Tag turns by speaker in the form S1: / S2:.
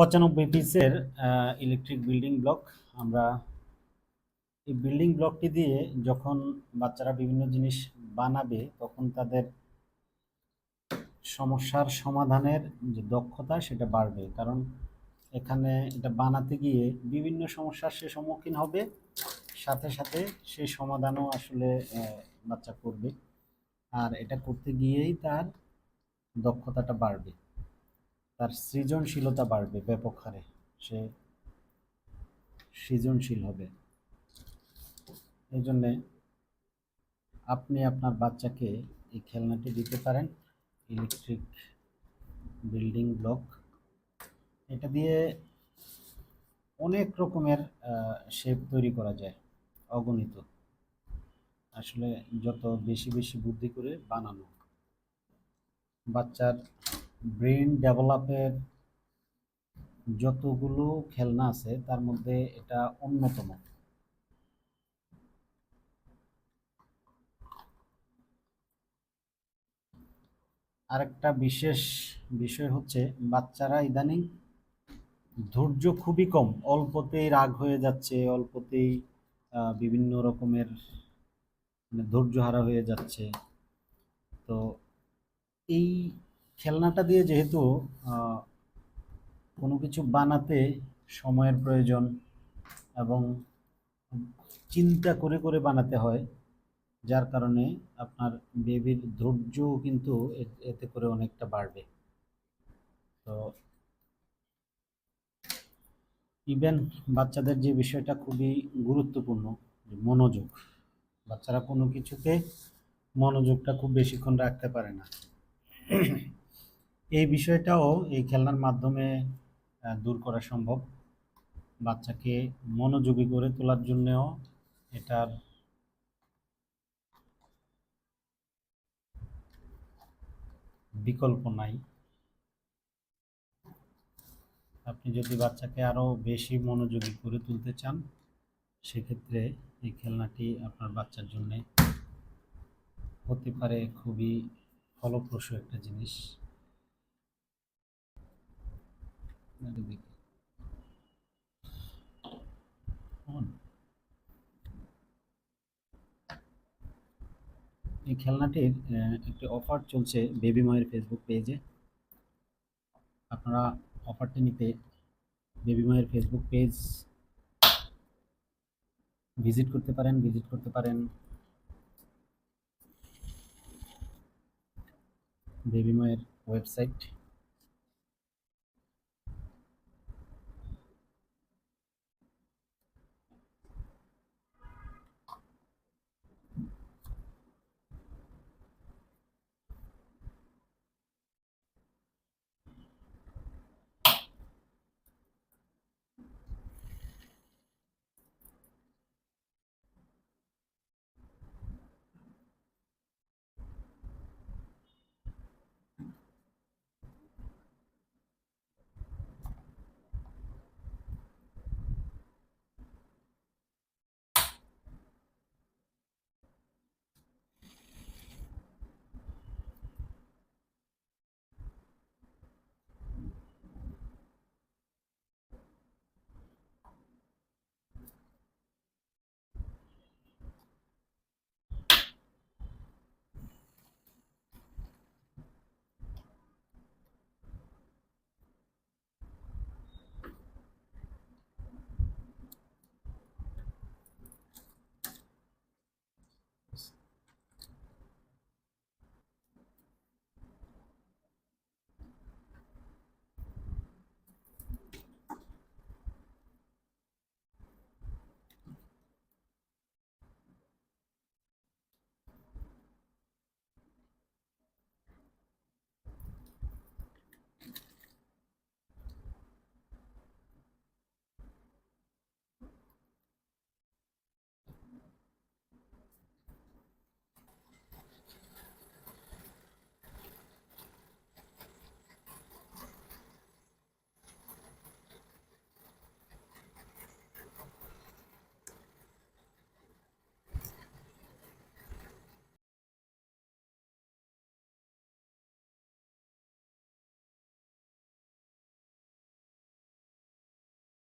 S1: 95 পিসের electric building block. আমরা এই বিল্ডিং ব্লকটি দিয়ে যখন বাচ্চারা বিভিন্ন জিনিস বানাবে তখন তাদের সমস্যার সমাধানের যে দক্ষতা সেটা বাড়বে, কারণ এখানে এটা বানাতে গিয়ে বিভিন্ন সমস্যার সে সম্মুখীন হবে, সাথে সাথে সেই সমাধানও আসলে বাচ্চা করবে। আর এটা করতে গিয়েই তার দক্ষতাটা বাড়বে, তার সৃজনশীলতা বাড়বে ব্যাপক হারে, সে সৃজনশীল হবে। এই জন্যে আপনি আপনার বাচ্চাকে এই খেলনাটি দিতে পারেন, ইলেকট্রিক বিল্ডিং ব্লক। এটা দিয়ে অনেক রকমের শেপ তৈরি করা যায়, অগণিত। আসলে যত বেশি বেশি বুদ্ধি করে বানানো, বাচ্চার ব্রেন ডেভেলপের যতগুলো খেলনা আছে তার মধ্যে এটা অন্যতম। আরেকটা বিশেষ বিষয় হচ্ছে বাচ্চারা ইদানিং ধৈর্য খুবই কম, অল্পতেই রাগ হয়ে যাচ্ছে, অল্পতেই বিভিন্ন রকমের ধৈর্য হারা হয়ে যাচ্ছে। তো এই খেলনাটা দিয়ে যেহেতু কোনো কিছু বানাতে সময়ের প্রয়োজন এবং চিন্তা করে করে বানাতে হয়, যার কারণে আপনার বেবির ধৈর্য কিন্তু এতে করে অনেকটা বাড়বে। তো ইভেন বাচ্চাদের যে বিষয়টা খুবই গুরুত্বপূর্ণ, মনোযোগ, বাচ্চারা কোনো কিছুতে মনোযোগটা খুব বেশিক্ষণ রাখতে পারে না। এই বিষয়টাও এই খেলনার মাধ্যমে দূর করা সম্ভব। বাচ্চাকে মনোযোগী করে তোলার জন্যও এটার বিকল্প নাই। আপনি যদি বাচ্চাকে আরও বেশি মনোযোগী করে তুলতে চান, সেক্ষেত্রে এই খেলনাটি আপনার বাচ্চার জন্যে হতে পারে খুবই ফলপ্রসূ একটা জিনিস। এই খেলনাটির একটি অফার চলছে বেবি মায়ের ফেসবুক পেজে। আপনারা অফারটি নিতে বেবি মায়ের ফেসবুক পেজ ভিজিট করতে পারেন বেবি মায়ের ওয়েবসাইট